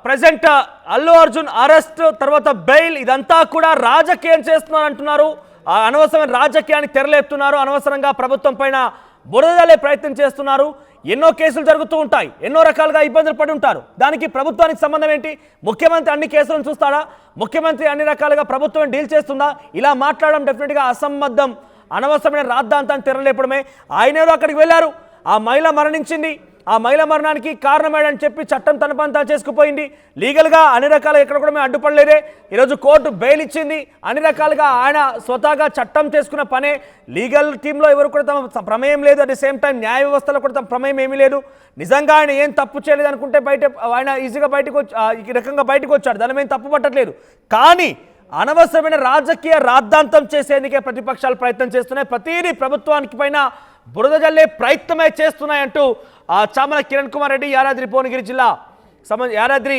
Present Allu Arjun arrest తర్వాత bail ఇదంతా కూడా రాజకీయం చేస్తున్నారు అంటున్నారు. అనవసరమైన రాజకీయాన్ని తెరలేపుతున్నారు. అనవసరంగా ప్రభుత్వం పైన బురదలే ప్రయత్నం చేస్తున్నారు. ఎన్నో కేసులు జరుగుతూ ఉంటాయి, ఎన్నో రకాలుగా ఇబ్బందులు పడి ఉంటారు. దానికి ప్రభుత్వానికి సంబంధం ఏంటి? ముఖ్యమంత్రి అన్ని కేసులను చూస్తాడా? ముఖ్యమంత్రి అన్ని రకాలుగా ప్రభుత్వం డీల్ చేస్తుందా? ఇలా మాట్లాడడం డెఫినెట్గా అసంబద్ధం. అనవసరమైన రాద్ధాంతాన్ని తెరలేపడమే. ఆయనేదో అక్కడికి వెళ్ళారు, ఆ మహిళ మరణించింది, ఆ మహిళ మరణానికి కారణమేడని చెప్పి చట్టం తన పని తాను చేసుకుపోయింది. లీగల్గా అన్ని రకాలుగా ఎక్కడ కూడా మేము అడ్డుపడలేదే. ఈరోజు కోర్టు బెయిల్ ఇచ్చింది. అన్ని రకాలుగా ఆయన స్వతహాగా చట్టం చేసుకున్న పనే. లీగల్ టీంలో ఎవరు కూడా తమ ప్రమేయం లేదు. అట్ ది సేమ్ టైం న్యాయ వ్యవస్థలో కూడా తమ ప్రమేయం ఏమీ లేదు. నిజంగా ఆయన ఏం తప్పు చేయలేదు అనుకుంటే బయట ఆయన ఈజీగా బయటకు ఈ రకంగా బయటకు వచ్చాడు. దాని మేము తప్పు పట్టట్లేదు. కానీ అనవసరమైన రాజకీయ రాద్ధాంతం చేసేందుకే ప్రతిపక్షాలు ప్రయత్నం చేస్తున్నాయి. ప్రతిదీ ప్రభుత్వానికి పైన బురద జల్లే ప్రయత్నమే చేస్తున్నాయంటూ చామల కిరణ్ కుమార్ రెడ్డి యాదాద్రి భువనగిరి జిల్లా యాదాద్రి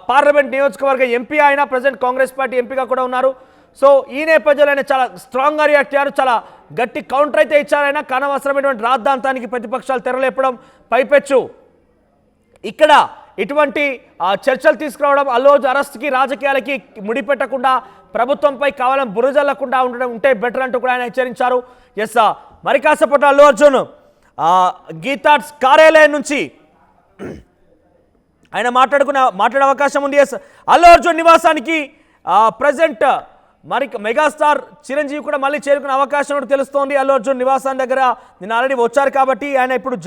పార్లమెంట్ నియోజకవర్గ ఎంపీ, ఆయన ప్రజెంట్ కాంగ్రెస్ పార్టీ ఎంపీగా కూడా ఉన్నారు. సో ఈ నేపథ్యంలో ఆయన చాలా స్ట్రాంగ్గా రియాక్ట్ అయ్యారు. చాలా గట్టి కౌంటర్ అయితే ఇచ్చారైనా. అనవసరమైనటువంటి రాద్ధాంతానికి ప్రతిపక్షాలు తెరలేపడం పైపెచ్చు ఇక్కడ ఇటువంటి చర్చలు తీసుకురావడం, అల్లు అర్జున్ అరెస్ట్కి రాజకీయాలకి ముడిపెట్టకుండా ప్రభుత్వంపై కావాలని బురజల్లకుండా ఉంటే బెటర్ అంటూ కూడా ఆయన హెచ్చరించారు. ఎస్, మరి కాసేపట్లో అల్లు అర్జున్ గీతార్ట్స్ కార్యాలయం నుంచి ఆయన మాట్లాడే అవకాశం ఉంది. ఎస్, అల్లు అర్జున్ నివాసానికి ప్రజెంట్ మరి మెగాస్టార్ చిరంజీవి కూడా మళ్ళీ చేరుకునే అవకాశం కూడా తెలుస్తోంది. అల్లు అర్జున్ నివాసం దగ్గర నిన్న ఆల్రెడీ వచ్చారు కాబట్టి, ఆయన ఇప్పుడు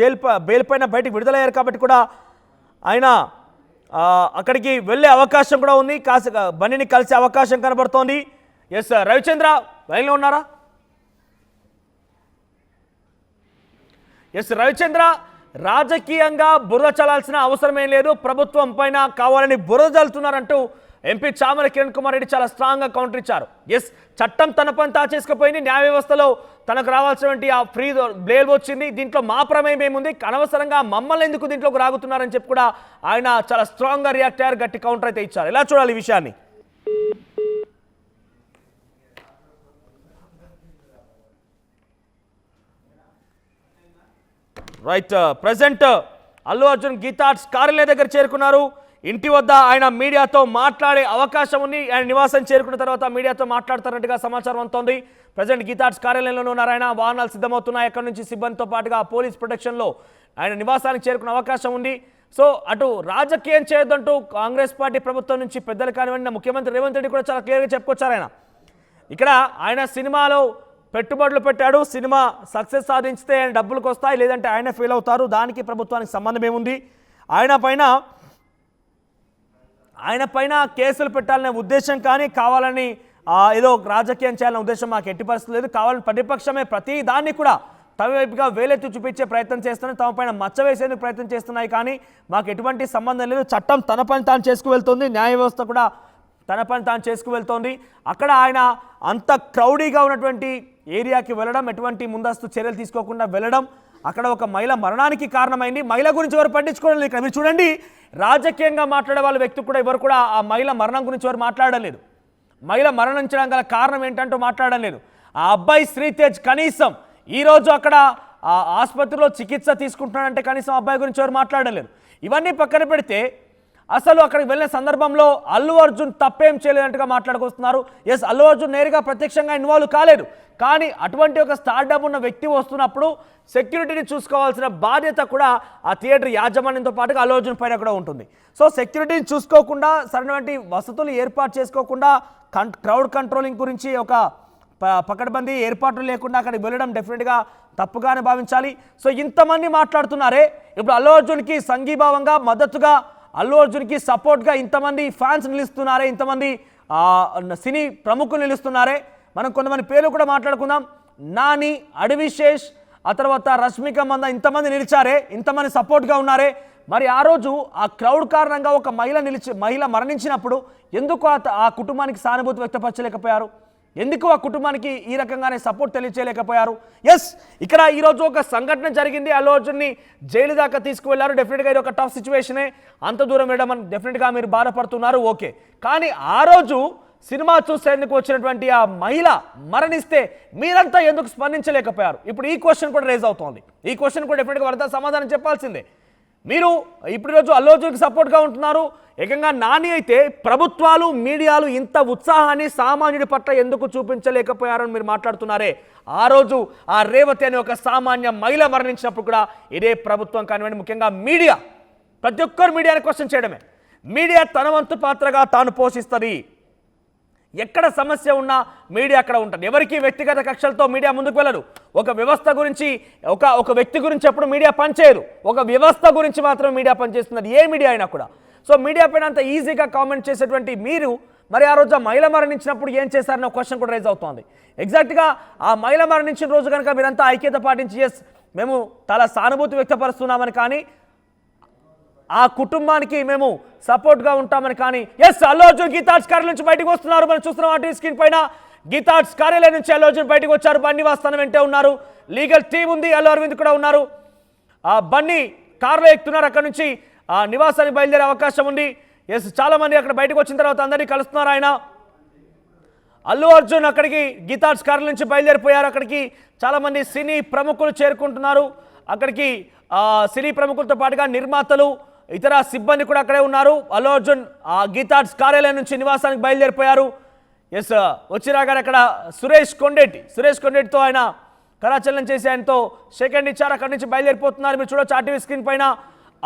బెయిల్ పైన బయటకు విడుదలయ్యారు కాబట్టి కూడా ఆయన అక్కడికి వెళ్ళే అవకాశం కూడా ఉంది. బండిని కలిసే అవకాశం కనబడుతోంది. ఎస్, రవిచంద్ర లైన్లో ఉన్నారా? ఎస్ రవిచంద్ర, రాజకీయంగా బురద చల్లాల్సిన అవసరమేం లేదు, ప్రభుత్వం పైన కావాలని బురద చల్లుతున్నారంటూ ఎంపీ చామల కిరణ్ కుమార్ రెడ్డి చాలా స్ట్రాంగ్గా కౌంటర్ ఇచ్చారు. ఎస్, చట్టం తన పని తా చేసుకుపోయింది. న్యాయ వ్యవస్థలో తనకు రావాల్సినటువంటి ఆ ఫ్రీ బెయిల్ వచ్చింది. దీంట్లో మా ప్రమేయం ఏముంది, అనవసరంగా మమ్మల్ని ఎందుకు దీంట్లోకి రాగుతున్నారని చెప్పి కూడా ఆయన చాలా స్ట్రాంగ్గా రియాక్ట్ అయ్యారు. గట్టి కౌంటర్ అయితే ఇచ్చారు. ఎలా చూడాలి ఈ విషయాన్ని? రైట్, ప్రజెంట్ అల్లు అర్జున్ గీతార్ట్స్ కార్యాలయం దగ్గర చేరుకున్నారు. ఇంటి వద్ద ఆయన మీడియాతో మాట్లాడే అవకాశం ఉంది. ఆయన నివాసం చేరుకున్న తర్వాత మీడియాతో మాట్లాడుతున్నట్టుగా సమాచారం అందుతోంది. ప్రజెంట్ గీతార్ట్స్ కార్యాలయంలో ఉన్నారు ఆయన. వాహనాలు సిద్ధమవుతున్నాయి. ఎక్కడి నుంచి సిబ్బందితో పాటుగా పోలీస్ ప్రొటెక్షన్లో ఆయన నివాసానికి చేరుకునే అవకాశం ఉంది. సో అటు రాజకీయం చేయొద్దంటూ కాంగ్రెస్ పార్టీ ప్రభుత్వం నుంచి పెద్దలు కానివ్వండి, ముఖ్యమంత్రి రేవంత్ రెడ్డి కూడా చాలా క్లియర్గా చెప్పుకొచ్చారు. ఆయన ఆయన సినిమాలో పెట్టుబడులు పెట్టాడు. సినిమా సక్సెస్ సాధించితే ఆయన డబ్బులకు వస్తాయి, లేదంటే ఆయన ఫెయిల్ అవుతారు. దానికి ప్రభుత్వానికి సంబంధం ఏముంది? ఆయన పైన కేసులు పెట్టాలనే ఉద్దేశం కానీ, కావాలని ఏదో రాజకీయం చేయాలనే ఉద్దేశం మాకు ఎట్టి పరిస్థితి లేదు. కావాలని ప్రతిపక్షమే ప్రతి దాన్ని కూడా తమ వైపుగా వేలెత్తి చూపించే ప్రయత్నం చేస్తున్నాయి, తమ పైన మచ్చ వేసేందుకు ప్రయత్నం చేస్తున్నాయి. కానీ మాకు ఎటువంటి సంబంధం లేదు. చట్టం తన పని తాను చేసుకువెళ్తుంది, న్యాయ వ్యవస్థ కూడా తన పని తాను చేసుకువెళ్తోంది. అక్కడ ఆయన అంత క్రౌడీగా ఉన్నటువంటి ఏరియాకి వెళ్ళడం, ఎటువంటి ముందస్తు చర్యలు తీసుకోకుండా వెళ్ళడం, అక్కడ ఒక మహిళ మరణానికి కారణమైంది. మహిళ గురించి ఎవరు పట్టించుకోవడం ఇక్కడ మీరు చూడండి. రాజకీయంగా మాట్లాడే వాళ్ళ వ్యక్తి కూడా ఎవరు కూడా ఆ మహిళ మరణం గురించి ఎవరు మాట్లాడలేదు. మహిళ మరణించడం గల కారణం ఏంటంటూ మాట్లాడలేదు. ఆ అబ్బాయి శ్రీతేజ్ కనీసం ఈరోజు అక్కడ ఆసుపత్రిలో చికిత్స తీసుకుంటున్నాడంటే కనీసం అబ్బాయి గురించి ఎవరు మాట్లాడలేదు. ఇవన్నీ పక్కన పెడితే అసలు అక్కడికి వెళ్ళిన సందర్భంలో అల్లు అర్జున్ తప్పేం చేయలేదంటుగా మాట్లాడుకొస్తున్నారు. ఎస్, అల్లు అర్జున్ నేరుగా ప్రత్యక్షంగా ఇన్వాల్వ్ కాలేదు. కానీ అటువంటి ఒక స్టార్డప్ ఉన్న వ్యక్తి వస్తున్నప్పుడు సెక్యూరిటీని చూసుకోవాల్సిన బాధ్యత కూడా ఆ థియేటర్ యాజమాన్యంతో పాటుగా అల్లు అర్జున్ పైన కూడా ఉంటుంది. సో సెక్యూరిటీని చూసుకోకుండా, సరైనటువంటి వసతులు ఏర్పాటు చేసుకోకుండా, క్రౌడ్ కంట్రోలింగ్ గురించి ఒక పకడ్బందీ ఏర్పాట్లు లేకుండా అక్కడికి వెళ్ళడం డెఫినెట్గా తప్పుగానే భావించాలి. సో ఇంతమంది మాట్లాడుతున్నారే, ఇప్పుడు అల్లు అర్జున్కి సంఘీభావంగా మద్దతుగా, అల్లు అర్జున్కి సపోర్ట్గా ఇంతమంది ఫ్యాన్స్ నిలుస్తున్నారే, ఇంతమంది సినీ ప్రముఖులు నిలుస్తున్నారే. మనం కొంతమంది పేర్లు కూడా మాట్లాడుకుందాం. నాని, అడవిశేష్, ఆ తర్వాత రష్మిక మంద, ఇంతమంది నిలిచారే, ఇంతమంది సపోర్ట్గా ఉన్నారే. మరి ఆ రోజు ఆ క్రౌడ్ కారణంగా ఒక మహిళ మరణించినప్పుడు ఎందుకు ఆ కుటుంబానికి సానుభూతి వ్యక్తపరచలేకపోయారు? ఎందుకు ఆ కుటుంబానికి ఈ రకంగానే సపోర్ట్ తెలియచేయలేకపోయారు? ఎస్, ఇక్కడ ఈరోజు ఒక సంఘటన జరిగింది. అల్లు అర్జున్ని జైలు దాకా తీసుకువెళ్లారు. డెఫినెట్గా ఇది ఒక టఫ్ సిచ్యువేషనే. అంత దూరం వెళ్ళడం డెఫినెట్గా మీరు బాధపడుతున్నారు, ఓకే. కానీ ఆ రోజు సినిమా చూసేందుకు వచ్చినటువంటి ఆ మహిళ మరణిస్తే మీరంతా ఎందుకు స్పందించలేకపోయారు? ఇప్పుడు ఈ క్వశ్చన్ కూడా రేజ్ అవుతోంది. ఈ క్వశ్చన్ కూడా డెఫినెట్గా వారంతా సమాధానం చెప్పాల్సిందే. మీరు ఇప్పుడు రోజు అల్లు అర్జున్కి సపోర్ట్గా ఉంటున్నారు. ఏకంగా నాని అయితే ప్రభుత్వాలు మీడియాలు ఇంత ఉత్సాహాన్ని సామాన్యుడి పట్ల ఎందుకు చూపించలేకపోయారని మీరు మాట్లాడుతున్నారే. ఆ రోజు ఆ రేవతి అనే ఒక సామాన్య మహిళ మరణించినప్పుడు కూడా ఇదే ప్రభుత్వం కానివ్వండి, ముఖ్యంగా మీడియా, ప్రతి ఒక్కరు మీడియాని క్వశ్చన్ చేయడమే. మీడియా తన వంతు పాత్రగా తాను పోషిస్తుంది. ఎక్కడ సమస్య ఉన్నా మీడియా అక్కడ ఉంటుంది. ఎవరికి వ్యక్తిగత కక్షలతో మీడియా ముందుకు వెళ్ళరు. ఒక వ్యవస్థ గురించి ఒక వ్యక్తి గురించి ఎప్పుడు మీడియా పనిచేయరు. ఒక వ్యవస్థ గురించి మాత్రం మీడియా పనిచేస్తున్నది, ఏ మీడియా అయినా కూడా. సో మీడియా పైన అంత ఈజీగా కామెంట్ చేసేటువంటి మీరు మరి ఆ రోజు ఆ మహిళ మరణించినప్పుడు ఏం చేశారన్న క్వశ్చన్ కూడా రైజ్ అవుతోంది. ఎగ్జాక్ట్గా ఆ మహిళ మరణించిన రోజు కనుక మీరంతా ఐక్యత పాటించి ఎస్ మేము చాలా సానుభూతి వ్యక్తపరుస్తున్నామని కానీ, ఆ కుటుంబానికి మేము సపోర్ట్గా ఉంటామని కానీ, ఎస్ అల్లు అర్జున్ గీతార్ట్స్ కార్యాలయం నుంచి బయటకు వస్తున్నారు. మనం చూస్తున్నాం ఆర్టీవీ స్క్రీన్ పైన గీతార్ట్స్ కార్యాలయం నుంచి అల్లు అర్జున్ బయటకు వచ్చారు. బన్నీ వాస్తవం వెంటే ఉన్నారు, లీగల్ టీం ఉంది, అల్లు అరవింద్ కూడా ఉన్నారు. ఆ బన్నీ కారులో ఎక్కుతున్నారు, అక్కడ నుంచి ఆ నివాసానికి బయలుదేరే అవకాశం ఉంది. ఎస్ చాలా మంది అక్కడ బయటకు వచ్చిన తర్వాత అందరినీ కలుస్తున్నారు ఆయన. అల్లు అర్జున్ అక్కడికి గీతార్ట్స్ కార్యాలయం నుంచి బయలుదేరిపోయారు. అక్కడికి చాలామంది సినీ ప్రముఖులు చేరుకుంటున్నారు. అక్కడికి సినీ ప్రముఖులతో పాటుగా నిర్మాతలు, ఇతర సిబ్బంది కూడా అక్కడే ఉన్నారు. అల్లు అర్జున్ గీతార్ట్స్ కార్యాలయం నుంచి నివాసానికి బయలుదేరిపోయారు. ఎస్ వచ్చిరాగానే అక్కడ సురేష్ కొండెట్టితో ఆయన కరాచలనం చేసి ఆయనతో సెకండ్ ఇచ్చారు. అక్కడి నుంచి బయలుదేరిపోతున్నారు. మీరు చూడొచ్చు ఆర్టీవీ స్క్రీన్ పైన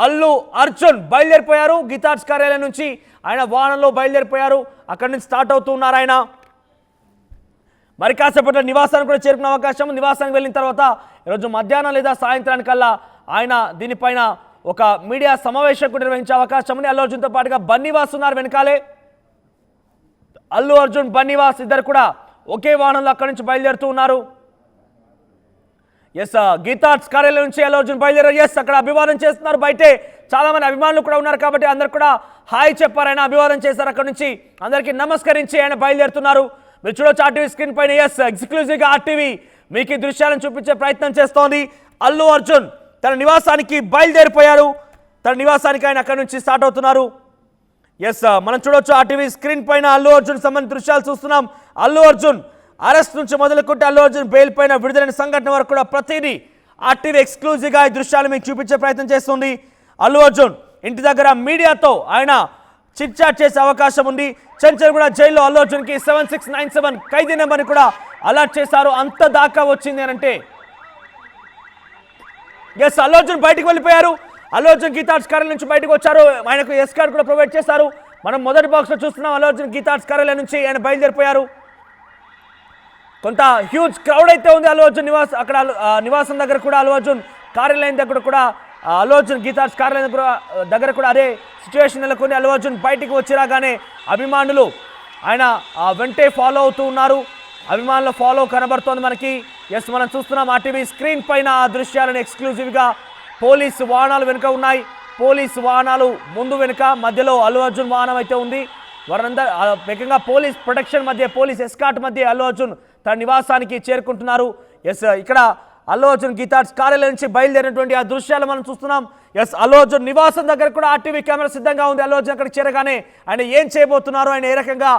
అల్లు అర్జున్ బయలుదేరిపోయారు. గీతార్ట్స్ కార్యాలయం నుంచి ఆయన వాహనంలో బయలుదేరిపోయారు. అక్కడి నుంచి స్టార్ట్ అవుతూ ఉన్నారు ఆయన. మరి కాసేపట్లో నివాసానికి కూడా చేరుకునే అవకాశం. నివాసానికి వెళ్ళిన తర్వాత ఈరోజు మధ్యాహ్నం లేదా సాయంత్రానికల్లా ఆయన దీనిపైన ఒక మీడియా సమావేశం కూడా నిర్వహించే అవకాశం ఉంది. అల్లు అర్జున్తో పాటుగా బన్నీవాస్ ఉన్నారు వెనకాలే. అల్లు అర్జున్ బన్నీవాస్ ఇద్దరు కూడా ఒకే వాహనంలో అక్కడి నుంచి బయలుదేరుతూ ఉన్నారు. ఎస్ గీతార్ట్స్ కార్యాలయం నుంచి అల్లు అర్జున్ బయలుదేరారు. ఎస్ అక్కడ అభివాదం చేస్తున్నారు. బయటే చాలా మంది అభిమానులు కూడా ఉన్నారు కాబట్టి అందరు కూడా హాయ్ చెప్పారు. ఆయన అభివాదం చేశారు. అక్కడ నుంచి అందరికీ నమస్కరించి ఆయన బయలుదేరుతున్నారు. మీరు చూడొచ్చు ఆర్టీవీ స్క్రీన్ పైన ఎస్ ఎక్స్క్లూజివ్గా ఆర్టీవీ మీకు ఈ దృశ్యాలను చూపించే ప్రయత్నం చేస్తోంది. అల్లు అర్జున్ తన నివాసానికి బయలుదేరిపోయారు. తన నివాసానికి ఆయన అక్కడి నుంచి స్టార్ట్ అవుతున్నారు. ఎస్ మనం చూడొచ్చు ఆర్టీవీ స్క్రీన్ పైన అల్లు అర్జున్ సంబంధించిన దృశ్యాలు చూస్తున్నాం. అల్లు అర్జున్ అరెస్ట్ నుంచి మొదలుకుంటే అల్లు అర్జున్ బెయిల్ పైన విడుదలైన సంఘటన వరకు కూడా ప్రతిదీ ఆర్టీవీ ఎక్స్క్లూజివ్గా ఈ దృశ్యాలు మీకు చూపించే ప్రయత్నం చేస్తుంది. అల్లు అర్జున్ ఇంటి దగ్గర మీడియాతో ఆయన చిట్ చాట్ చేసే అవకాశం ఉంది. చెంచల్గూడ జైల్లో అల్లు అర్జున్కి 7697 ఖైదీ నెంబర్ని కూడా అలర్ట్ చేశారు. అంత దాకా వచ్చింది అని అంటే ఎస్ అల్లు అర్జున్ బయటకు వెళ్ళిపోయారు. అల్లు అర్జున్ గీతార్ట్స్ కార్యాలయం నుంచి బయటకు వచ్చారు. ఆయనకు ఎస్ కార్డ్ కూడా ప్రొవైడ్ చేశారు. మనం మొదటి బాక్స్లో చూస్తున్నాం. అల్లు అర్జున్ గీతార్ట్స్ కార్యాలయం నుంచి ఆయన బయలుదేరిపోయారు. కొంత హ్యూజ్ క్రౌడ్ అయితే ఉంది అల్లు అర్జున్ అక్కడ నివాసం దగ్గర కూడా, అల్లు అర్జున్ కార్యాలయం దగ్గర కూడా, అల్లు అర్జున్ గీతార్ట్స్ కార్యాలయం దగ్గర కూడా అదే సిచ్యువేషన్ నెలకొని అల్లు అర్జున్ బయటికి వచ్చిరాగానే అభిమానులు ఆయన వెంటే ఫాలో అవుతూ ఉన్నారు. అభిమానుల ఫాలో కనబడుతోంది మనకి. ఎస్ మనం చూస్తున్నాం ఆర్టీవీ స్క్రీన్ పైన ఆ దృశ్యాలను ఎక్స్క్లూజివ్గా. పోలీసు వాహనాలు వెనుక ఉన్నాయి. పోలీసు వాహనాలు ముందు వెనుక, మధ్యలో అల్లు అర్జున్ వాహనం అయితే ఉంది. వారందరూ ఏకంగా పోలీస్ ప్రొటెక్షన్ మధ్య, పోలీస్ ఎస్కాట్ మధ్య అల్లు అర్జున్ తన నివాసానికి చేరుకుంటున్నారు. ఎస్ ఇక్కడ అల్లు అర్జున్ గీతార్ట్స్ కార్యాలయం నుంచి బయలుదేరినటువంటి ఆ దృశ్యాలు మనం చూస్తున్నాం. ఎస్ అల్లు అర్జున్ నివాసం దగ్గర కూడా ఆర్టీవీ కెమెరా సిద్ధంగా ఉంది. అల్లు అర్జున్ అక్కడికి చేరగానే ఆయన ఏం చేయబోతున్నారు, ఆయన ఏ రకంగా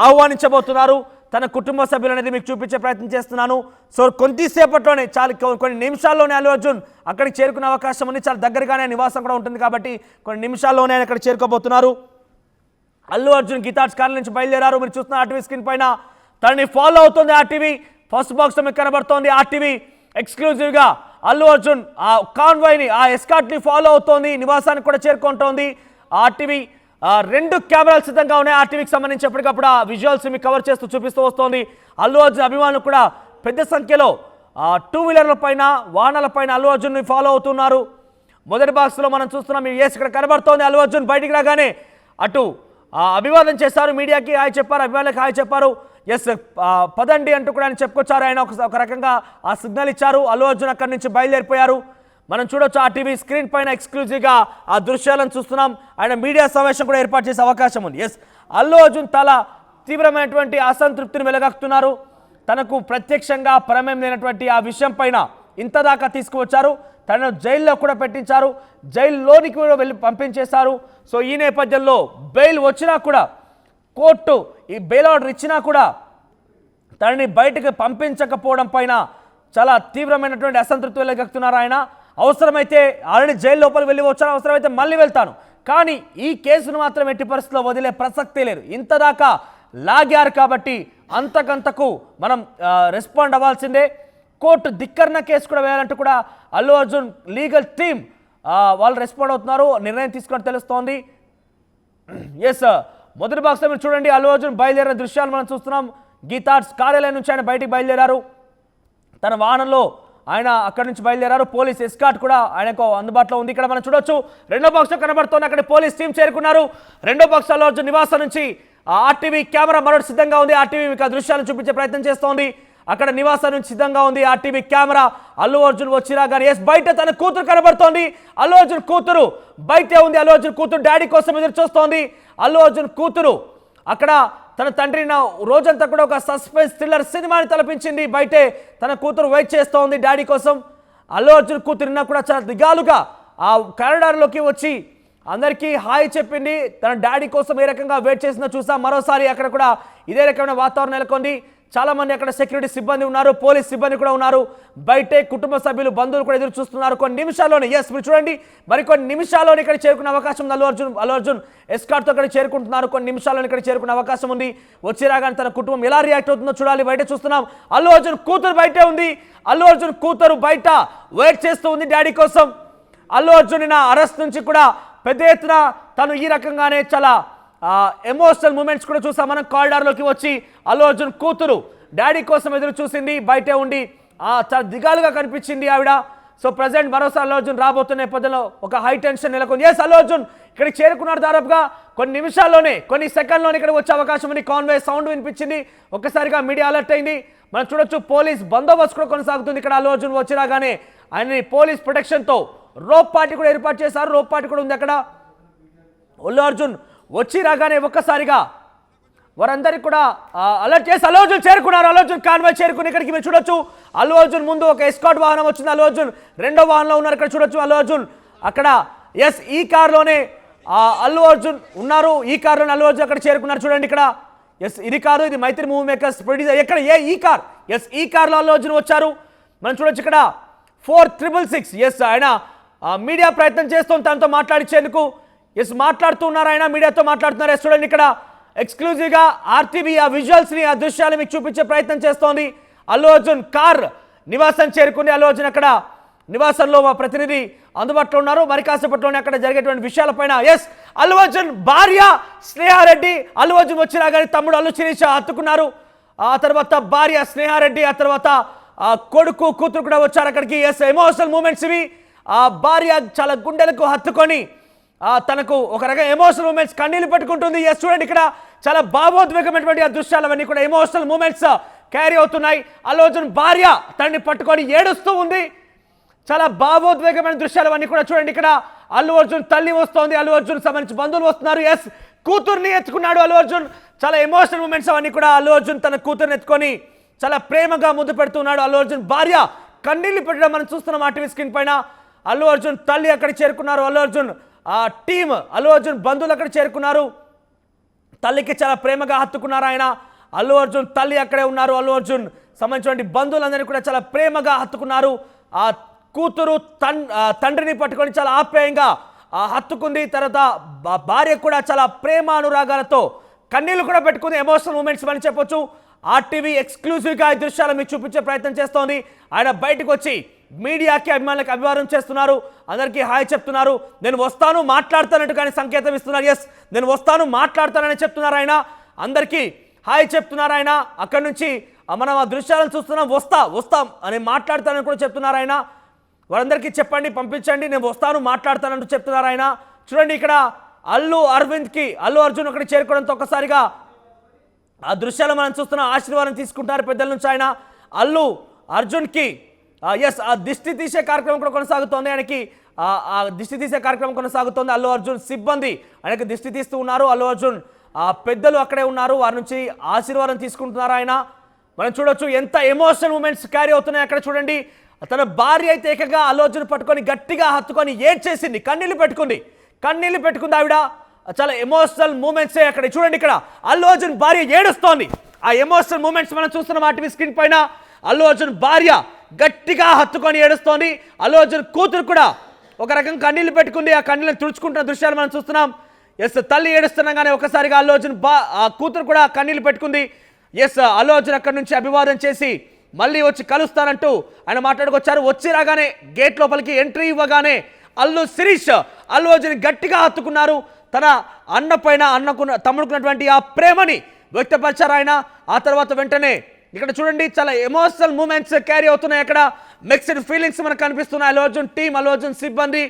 ఆహ్వానించబోతున్నారు, తన కుటుంబ సభ్యులు అనేది మీకు చూపించే ప్రయత్నం చేస్తున్నాను. సో కొద్దిసేపట్లోనే, కొన్ని నిమిషాల్లోనే అల్లు అర్జున్ అక్కడికి చేరుకునే అవకాశం ఉంది. చాలా దగ్గరగానే నివాసం కూడా ఉంటుంది కాబట్టి కొన్ని నిమిషాల్లోనే ఆయన అక్కడ చేరుకోబోతున్నారు. అల్లు అర్జున్ గీతార్ట్స్ కార్యాలయం నుంచి బయలుదేరారు. మీరు చూస్తున్న ఆర్టీవీ స్క్రీన్ పైన తనని ఫాలో అవుతుంది ఆర్టీవీ. ఫస్ట్ బాక్స్ మీకు కనబడుతోంది ఆర్టీవీ ఎక్స్క్లూజివ్గా. అల్లు అర్జున్ ఆ కాన్వాయ్ని, ఆ ఎస్కాట్ని ఫాలో అవుతోంది. నివాసానికి కూడా చేరుకుంటోంది. ఆర్టీవీ 2 కెమెరాలు సిద్ధంగా ఉన్నాయి. ఆర్టీవీకి సంబంధించి ఎప్పటికప్పుడు ఆ విజువల్స్ మీకు కవర్ చేస్తూ చూపిస్తూ వస్తోంది. అల్లు అర్జున్ అభిమానులు కూడా పెద్ద సంఖ్యలో 2 వీలర్ల పైన, వాహనాల పైన అల్లు అర్జున్ని ఫాలో అవుతున్నారు. మొదటి బాక్స్లో మనం చూస్తున్నాం. ఎస్ ఇక్కడ కనబడుతోంది అల్లు అర్జున్ బయటికి రాగానే అటు అభివాదం చేశారు, మీడియాకి హాయ్ చెప్పారు, అభిమానులకు హాయ్ చెప్పారు. ఎస్ పదండి అంటూ కూడా ఆయన చెప్పుకొచ్చారు. ఆయన ఒక రకంగా ఆ సిగ్నల్ ఇచ్చారు. అల్లు అర్జున్ అక్కడి నుంచి బయలుదేరిపోయారు. మనం చూడొచ్చు ఆ టీవీ స్క్రీన్ పైన ఎక్స్క్లూజివ్గా ఆ దృశ్యాలను చూస్తున్నాం. ఆయన మీడియా సమావేశం కూడా ఏర్పాటు చేసే అవకాశం ఉంది. ఎస్ అల్లు అర్జున్ చాలా తీవ్రమైనటువంటి అసంతృప్తిని వెలగక్కుతున్నారు. తనకు ప్రత్యక్షంగా ప్రమేయం లేనటువంటి ఆ విషయం పైన ఇంత దాకా తీసుకువచ్చారు. తనను జైల్లో కూడా పెట్టించారు. జైల్లోనికి కూడా వెళ్ళి పంపించేశారు. సో ఈ నేపథ్యంలో బెయిల్ వచ్చినా కూడా, కోర్టు ఈ బెయిల్ ఆర్డర్ ఇచ్చినా కూడా తనని బయటకు పంపించకపోవడం పైన చాలా తీవ్రమైనటువంటి అసంతృప్తి వెలగక్కుతున్నారు ఆయన. అవసరమైతే ఆల్రెడీ జైలు లోపలికి వెళ్ళి వచ్చాను, అవసరమైతే మళ్ళీ వెళ్తాను, కానీ ఈ కేసును మాత్రం ఎట్టి పరిస్థితుల్లో వదిలే ప్రసక్తే లేదు. ఇంతదాకా లాగారు కాబట్టి అంతకంతకు మనం రెస్పాండ్ అవ్వాల్సిందే. కోర్టు ధిక్కరణ కేసు కూడా వేయాలంటూ కూడా అల్లు అర్జున్ లీగల్ టీమ్ వాళ్ళు రెస్పాండ్ అవుతున్నారు, నిర్ణయం తీసుకుని తెలుస్తోంది. ఎస్, మొదటి బాక్స్లో మీరు చూడండి, అల్లు అర్జున్ బయలుదేరిన దృశ్యాలు మనం చూస్తున్నాం. గీతార్ట్స్ కార్యాలయం నుంచి ఆయన బయటికి బయలుదేరారు, తన వాహనంలో ఆయన అక్కడి నుంచి బయలుదేరారు. పోలీస్ ఎస్కార్ట్ కూడా ఆయనకు అందుబాటులో ఉంది. ఇక్కడ మనం చూడొచ్చు, రెండో బాక్స్లో కనబడుతోంది, అక్కడ పోలీస్ టీం చేరుకున్నారు. రెండో బాక్స్ అల్లు అర్జున్ నివాసం నుంచి ఆర్టీవీ కెమెరా మరొకటి సిద్ధంగా ఉంది. ఆర్టీవీ మీకు ఆ దృశ్యాలను చూపించే ప్రయత్నం చేస్తోంది. అక్కడ నివాసం నుంచి సిద్ధంగా ఉంది ఆర్టీవీ కెమెరా. అల్లు అర్జున్ వచ్చినా కానీ ఎస్, బయట తన కూతురు కనబడుతోంది. అల్లు అర్జున్ కూతురు బయటే ఉంది. అల్లు అర్జున్ కూతురు డాడీ కోసం ఎదురు చూస్తోంది. అల్లు అర్జున్ కూతురు అక్కడ తన తండ్రి రోజంతా కూడా ఒక సస్పెన్స్ థ్రిల్లర్ సినిమాని తలపించింది. బయటే తన కూతురు వెయిట్ చేస్తోంది డాడీ కోసం. అల్లు అర్జున్ కూతురున్నా కూడా చాలా దిగాలుగా ఆ కారిడార్లోకి వచ్చి అందరికీ హాయ్ చెప్పింది. తన డాడీ కోసం ఏ రకంగా వెయిట్ చేసిందో చూసాం. మరోసారి అక్కడ కూడా ఇదే రకమైన వాతావరణం నెలకొంది. చాలా మంది అక్కడ సెక్యూరిటీ సిబ్బంది ఉన్నారు, పోలీస్ సిబ్బంది కూడా ఉన్నారు. బయటే కుటుంబ సభ్యులు, బంధువులు కూడా ఎదురు చూస్తున్నారు. కొన్ని నిమిషాల్లోనే ఎస్, మీరు చూడండి, మరికొన్ని నిమిషాల్లోనే ఇక్కడ చేరుకునే అవకాశం ఉంది. అల్లు అర్జున్ ఎస్కార్ట్తో ఇక్కడ చేరుకుంటున్నారు. కొన్ని నిమిషాల్లోనే ఇక్కడ చేరుకునే అవకాశం ఉంది. వచ్చి రాగానే తన కుటుంబం ఎలా రియాక్ట్ అవుతుందో చూడాలి. బయట చూస్తున్నాం, అల్లు అర్జున్ కూతురు బయటే ఉంది. అల్లు అర్జున్ కూతురు బయట వెయిట్ చేస్తూ ఉంది డాడీ కోసం. అల్లు అర్జున్ అరెస్ట్ నుంచి కూడా పెద్ద ఎత్తున తను ఈ రకంగానే చాలా ఎమోషనల్ మూమెంట్స్ కూడా చూసాం మనం. కారిడార్లోకి వచ్చి అల్లు అర్జున్ కూతురు డాడీ కోసం ఎదురు చూసింది, బయటే ఉండి చాలా దిగాలుగా కనిపించింది ఆవిడ. సో ప్రజెంట్ మరోసారి అల్లు అర్జున్ రాబోతున్న నేపథ్యంలో ఒక హై టెన్షన్ నెలకొంది. ఎస్, అల్లు అర్జున్ ఇక్కడికి చేరుకున్నారు. దాదాపుగా కొన్ని నిమిషాల్లోనే, కొన్ని సెకండ్లోనే ఇక్కడ వచ్చే అవకాశం ఉంది. కాన్వే సౌండ్ వినిపించింది, ఒక్కసారిగా మీడియా అలర్ట్ అయింది. మనం చూడొచ్చు, పోలీస్ బందోబస్తు కూడా కొనసాగుతుంది. ఇక్కడ అల్లు అర్జున్ వచ్చి రాగానే ఆయనని పోలీస్ ప్రొటెక్షన్తో రోప్ పార్టీ కూడా ఏర్పాటు చేశారు. రోప్ పార్టీ కూడా ఉంది అక్కడ. అల్లు అర్జున్ వచ్చి రాగానే ఒక్కసారిగా వారందరికీ కూడా అలర్ట్ చేసి అల్లు అర్జున్ చేరుకున్నారు. అల్లు అర్జున్ కాన్వాయ్ చేరుకుని ఇక్కడికి మీరు చూడొచ్చు. అల్లు అర్జున్ ముందు ఒక ఎస్కార్ట్ వాహనం వచ్చింది. అల్లు అర్జున్ రెండో వాహనంలో ఉన్నారు. ఇక్కడ చూడొచ్చు అల్లు అర్జున్ అక్కడ. ఎస్, ఈ కారులోనే అల్లు అర్జున్ ఉన్నారు. ఈ కారులోనే అల్లు అర్జున్ అక్కడ చేరుకున్నారు. చూడండి ఇక్కడ. ఎస్, ఇది కారు, ఇది మైత్రి మూవీ మేకర్స్ ప్రొడ్యూసర్. ఎక్కడ ఈ కార్. ఎస్, ఈ కార్లో అల్లు అర్జున్ వచ్చారు. మనం చూడొచ్చు ఇక్కడ 4666. ఎస్, ఆయన మీడియా ప్రయత్నం చేస్తుంది తనతో మాట్లాడించేందుకు. ఎస్, మాట్లాడుతున్నారు ఆయన, మీడియాతో మాట్లాడుతున్నారు. ఎస్, చూడండి ఇక్కడ ఎక్స్క్లూజివ్గా ఆర్టీవీ ఆ విజువల్స్ని, ఆ దృశ్యాలు మీకు చూపించే ప్రయత్నం చేస్తోంది. అల్లు అర్జున్ కార్ నివాసం చేరుకుని అల్లు అర్జున్ అక్కడ నివాసంలో మా ప్రతినిధి అందుబాటులో ఉన్నారు. మరి కాసేపట్లోనే అక్కడ జరిగేటువంటి విషయాలపైన. ఎస్, అల్లు అర్జున్ భార్య స్నేహారెడ్డి అల్లు అర్జున్ వచ్చినా కానీ తమ్ముడు అల్లు శిరీష్ హత్తుకున్నారు. ఆ తర్వాత భార్య స్నేహారెడ్డి, ఆ తర్వాత కొడుకు కూతురు కూడా వచ్చారు అక్కడికి. ఎస్, ఎమోషనల్ మూమెంట్స్ ఇవి. ఆ భార్య చాలా గుండెలకు హత్తుకొని తనకు ఒక రకం ఎమోషనల్ మూమెంట్స్ కన్నీళ్ళు పెట్టుకుంటుంది. ఎస్, చూడండి ఇక్కడ చాలా భావోద్వేగమైనటువంటి ఆ దృశ్యాలు అవన్నీ కూడా ఎమోషనల్ మూమెంట్స్ క్యారీ అవుతున్నాయి. అల్లు అర్జున్ భార్య తనని పట్టుకొని ఏడుస్తూ ఉంది. చాలా భావోద్వేగమైన దృశ్యాలు అవన్నీ కూడా చూడండి ఇక్కడ. అల్లు అర్జున్ తల్లి వస్తోంది, అల్లు అర్జున్ సంబంధించి బంధువులు వస్తున్నారు. ఎస్, కూతుర్ని ఎత్తుకున్నాడు అల్లు అర్జున్. చాలా ఎమోషనల్ మూమెంట్స్ అవన్నీ కూడా. అల్లు అర్జున్ తన కూతుర్ని ఎత్తుకొని చాలా ప్రేమగా ముద్దు పెడుతున్నాడు. అల్లు అర్జున్ భార్య కన్నీళ్ళు పెట్టడం మనం చూస్తున్నాం ఆర్టీవీ స్క్రీన్ పైన. అల్లు అర్జున్ తల్లి అక్కడ చేరుకున్నారు. అల్లు అర్జున్ టీమ్, అల్లు అర్జున్ బంధువులు అక్కడ చేరుకున్నారు. తల్లికి చాలా ప్రేమగా హత్తుకున్నారు ఆయన. అల్లు అర్జున్ తల్లి అక్కడే ఉన్నారు. అల్లు అర్జున్ సంబంధించిన బంధువులందరినీ కూడా చాలా ప్రేమగా హత్తుకున్నారు. ఆ కూతురు తండ్రిని పట్టుకొని చాలా ఆప్యాయంగా హత్తుకుంది. తర్వాత భార్య కూడా చాలా ప్రేమ అనురాగాలతో కన్నీళ్లు కూడా పెట్టుకుంది. ఎమోషనల్ మూమెంట్స్ అని చెప్పొచ్చు. ఆర్టీవీ ఎక్స్క్లూజివ్గా ఈ దృశ్యాలు మీకు చూపించే ప్రయత్నం చేస్తోంది. ఆయన బయటకు వచ్చి మీడియాకి, అభిమానులకు అభివాదం చేస్తున్నారు, అందరికీ హాయ్ చెప్తున్నారు. నేను వస్తాను మాట్లాడతానంటూ కానీ సంకేతం ఇస్తున్నారు. ఎస్, నేను వస్తాను మాట్లాడతానని చెప్తున్నారు ఆయన. అందరికీ హాయ్ చెప్తున్నారు ఆయన. అక్కడి నుంచి మనం ఆ దృశ్యాలను చూస్తున్నాం. వస్తాం అని మాట్లాడతానని కూడా చెప్తున్నారు ఆయన. వారందరికీ చెప్పండి, పంపించండి, నేను వస్తాను మాట్లాడతానంటూ చెప్తున్నారు ఆయన. చూడండి ఇక్కడ అల్లు అరవింద్కి అల్లు అర్జున్ అక్కడ చేరుకోవడంతో ఒక్కసారిగా ఆ దృశ్యాలు మనం చూస్తున్నాం. ఆశీర్వాదం తీసుకుంటారు పెద్దల నుంచి ఆయన. అల్లు అర్జున్కి ఎస్, ఆ దిష్టి తీసే కార్యక్రమం కూడా కొనసాగుతోంది. ఆయనకి ఆ దిష్టి తీసే కార్యక్రమం కొనసాగుతోంది. అల్లు అర్జున్ సిబ్బంది ఆయనకి దిష్టి తీస్తూ ఉన్నారు. అల్లు అర్జున్ పెద్దలు అక్కడే ఉన్నారు, వారి నుంచి ఆశీర్వాదం తీసుకుంటున్నారు ఆయన. మనం చూడొచ్చు ఎంత ఎమోషనల్ మూమెంట్స్ క్యారీ అవుతున్నాయి అక్కడ. చూడండి, తన భార్య అయితే ఏకంగా అల్లు అర్జున్ పట్టుకొని గట్టిగా హత్తుకొని ఏడ్చేసింది, కన్నీళ్లు పెట్టుకుంది ఆవిడ. చాలా ఎమోషనల్ మూమెంట్సే అక్కడ. చూడండి ఇక్కడ అల్లు అర్జున్ భార్య ఏడుస్తోంది. ఆ ఎమోషనల్ మూమెంట్స్ మనం చూస్తున్నాం ఆర్టీవీ స్క్రీన్ పైన. అల్లు అర్జున్ భార్య గట్టిగా హత్తుకొని ఏడుస్తోంది. అల్లు అర్జున్ కూతురు కూడా ఒక రకం కన్నీళ్లు పెట్టుకుంది. ఆ కన్నీళ్ళని తుడుచుకుంటున్న దృశ్యాలు మనం చూస్తున్నాం. ఎస్, తల్లి ఏడుస్తున్నాగానే ఒకసారిగా అల్లు అర్జున్ ఆ కూతురు కూడా కన్నీళ్లు పెట్టుకుంది. ఎస్, అల్లు అర్జున్ అక్కడి నుంచి అభివాదం చేసి మళ్ళీ వచ్చి కలుస్తానంటూ ఆయన మాట్లాడుకొచ్చారు. వచ్చి రాగానే గేట్ లోపలికి ఎంట్రీ ఇవ్వగానే శిరీష్ అల్లు అర్జున్ గట్టిగా హత్తుకున్నారు. తన అన్న పైన తమ్ముడుకున్నటువంటి ఆ ప్రేమని వ్యక్తపరిచారు ఆయన. ఆ తర్వాత వెంటనే ఇక్కడ చూడండి, చాలా ఎమోషనల్ మూమెంట్స్ క్యారీ అవుతున్నాయి. అక్కడ మిక్స్డ్ ఫీలింగ్స్ మనకు కనిపిస్తున్నాయి. అల్లు అర్జున్ టీం, అల్లు అర్జున్ సిబ్బంది,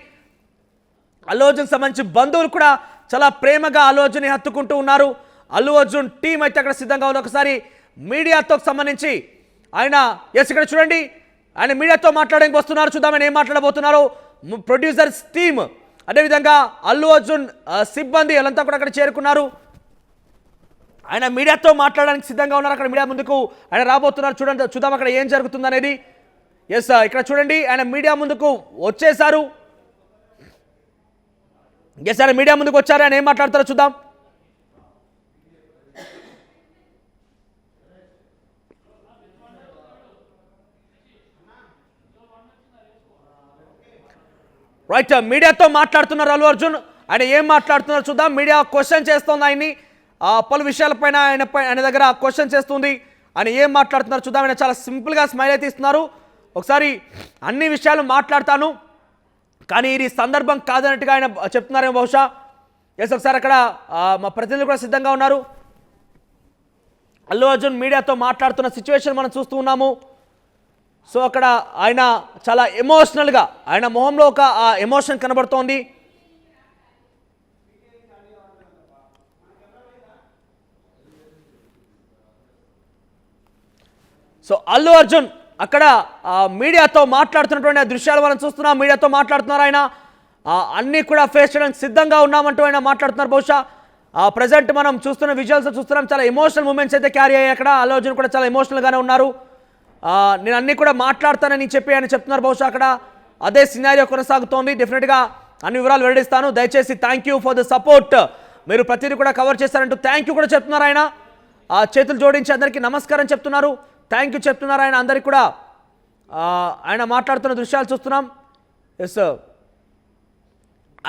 అల్లు అర్జున్ సంబంధించి బంధువులు కూడా చాలా ప్రేమగా అల్లు అర్జున్ హత్తుకుంటూ ఉన్నారు. అల్లు అర్జున్ టీం అయితే అక్కడ సిద్ధంగా ఉంది. ఒకసారి మీడియాతో సంబంధించి ఆయన ఇక్కడ చూడండి, ఆయన మీడియాతో మాట్లాడడానికి వస్తున్నారు. చూద్దాం ఆయన ఏం మాట్లాడబోతున్నారు. ప్రొడ్యూసర్స్ టీమ్, అదేవిధంగా అల్లు అర్జున్ సిబ్బంది వాళ్ళంతా కూడా అక్కడ చేరుకున్నారు. ఆయన మీడియాతో మాట్లాడడానికి సిద్ధంగా ఉన్నారు. అక్కడ మీడియా ముందుకు ఆయన రాబోతున్నారు. చూడండి, చూద్దాం అక్కడ ఏం జరుగుతుంది అనేది. ఎస్, ఇక్కడ చూడండి, ఆయన మీడియా ముందుకు వచ్చేసారు. ఎస్, ఆయన మీడియా ముందుకు వచ్చారు. ఆయన ఏం మాట్లాడతారో చూద్దాం. రైట్, మీడియాతో మాట్లాడుతున్నారు అల్లు అర్జున్. ఆయన ఏం మాట్లాడుతున్నారు చూద్దాం. మీడియా క్వశ్చన్ చేస్తుంది ఆయన్ని పలు విషయాలపైన. ఆయన దగ్గర క్వశ్చన్ చేస్తుంది. ఆయన ఏం మాట్లాడుతున్నారు చూద్దాం. ఆయన చాలా సింపుల్గా స్మైల్ అయితే ఇస్తున్నారు. ఒకసారి అన్ని విషయాలు మాట్లాడతాను కానీ ఇది సందర్భం కాదన్నట్టుగా ఆయన చెప్తున్నారేమో బహుశా. ఎస్, ఒకసారి అక్కడ మా ప్రతినిధులు కూడా సిద్ధంగా ఉన్నారు. అల్లు అర్జున్ మీడియాతో మాట్లాడుతున్న సిచ్యువేషన్ మనం చూస్తూ ఉన్నాము. సో అక్కడ ఆయన చాలా ఎమోషనల్గా, ఆయన మొహంలో ఒక ఎమోషన్ కనబడుతోంది. సో అల్లు అర్జున్ అక్కడ మీడియాతో మాట్లాడుతున్నటువంటి దృశ్యాలు మనం చూస్తున్నాం. మీడియాతో మాట్లాడుతున్నారు ఆయన. అన్నీ కూడా ఫేస్ చేయడానికి సిద్ధంగా ఉన్నామంటూ ఆయన మాట్లాడుతున్నారు. బహుశా ప్రజెంట్ మనం చూస్తున్న విజువల్స్ చూస్తున్నాం. చాలా ఎమోషనల్ మూమెంట్స్ అయితే క్యారీ అయ్యాయి అక్కడ. అల్లు అర్జున్ కూడా చాలా ఎమోషనల్గానే ఉన్నారు. నేను అన్నీ కూడా మాట్లాడతానని చెప్పి ఆయన చెప్తున్నారు. బహుశా అక్కడ అదే సినారియో కొనసాగుతోంది. డెఫినెట్గా అన్ని వివరాలు వెల్లడిస్తాను. దయచేసి thank you for the support, మీరు ప్రతిదీ కూడా కవర్ చేస్తారంటూ థ్యాంక్ యూ కూడా చెప్తున్నారు ఆయన. చేతులు జోడించి అందరికీ నమస్కారం చెప్తున్నారు, థ్యాంక్ యూ చెప్తున్నారు ఆయన అందరికీ కూడా. ఆయన మాట్లాడుతున్న దృశ్యాలు చూస్తున్నాం. ఎస్,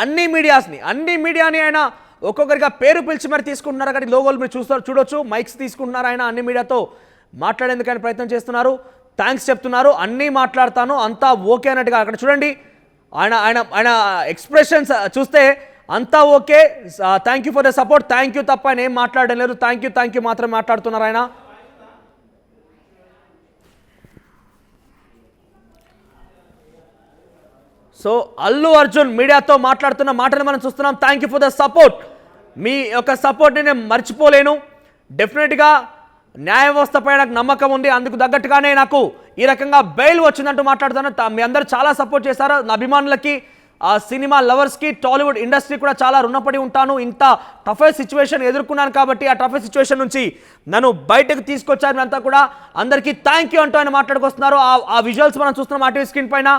అన్ని మీడియాని ఆయన ఒక్కొక్కరిగా పేరు పిలిచి మరి తీసుకుంటున్నారు. అక్కడ లోగోలు మీరు చూడొచ్చు, మైక్స్ తీసుకుంటున్నారు ఆయన. అన్ని మీడియాతో మాట్లాడేందుకు ఆయన ప్రయత్నం చేస్తున్నారు. థ్యాంక్స్ చెప్తున్నారు, అన్నీ మాట్లాడతాను, అంతా ఓకే అన్నట్టుగా. అక్కడ చూడండి, ఆయన ఎక్స్ప్రెషన్స్ చూస్తే అంతా okay, thank you for the support, thank you తప్ప ఆయన ఏం మాట్లాడడం లేదు. థ్యాంక్ యూ మాత్రమే మాట్లాడుతున్నారు ఆయన. సో అల్లు అర్జున్ మీడియాతో మాట్లాడుతున్న మాటలు మనం చూస్తున్నాం. Thank you for the support, మీ యొక్క సపోర్ట్ని నేను మర్చిపోలేను. డెఫినెట్గా న్యాయ వ్యవస్థపై నాకు నమ్మకం ఉంది, అందుకు తగ్గట్టుగానే నాకు ఈ రకంగా బెయిల్ వచ్చిందంటూ మాట్లాడుతాను. మీ అందరూ చాలా సపోర్ట్ చేశారు. నా అభిమానులకి, సినిమా లవర్స్కి, టాలీవుడ్ ఇండస్ట్రీ కూడా చాలా రుణపడి ఉంటాను. ఇంత టఫెస్ట్ సిచ్యువేషన్ ఎదుర్కొన్నాను కాబట్టి ఆ టఫెస్ట్ సిచ్యువేషన్ నుంచి నన్ను బయటకు తీసుకొచ్చారు అంతా కూడా. అందరికీ థ్యాంక్ యూ అంటూ ఆయన మాట్లాడుకొస్తున్నారు. ఆ విజువల్స్ మనం చూస్తున్నాం ఆర్టీవీ స్క్రీన్ పైన.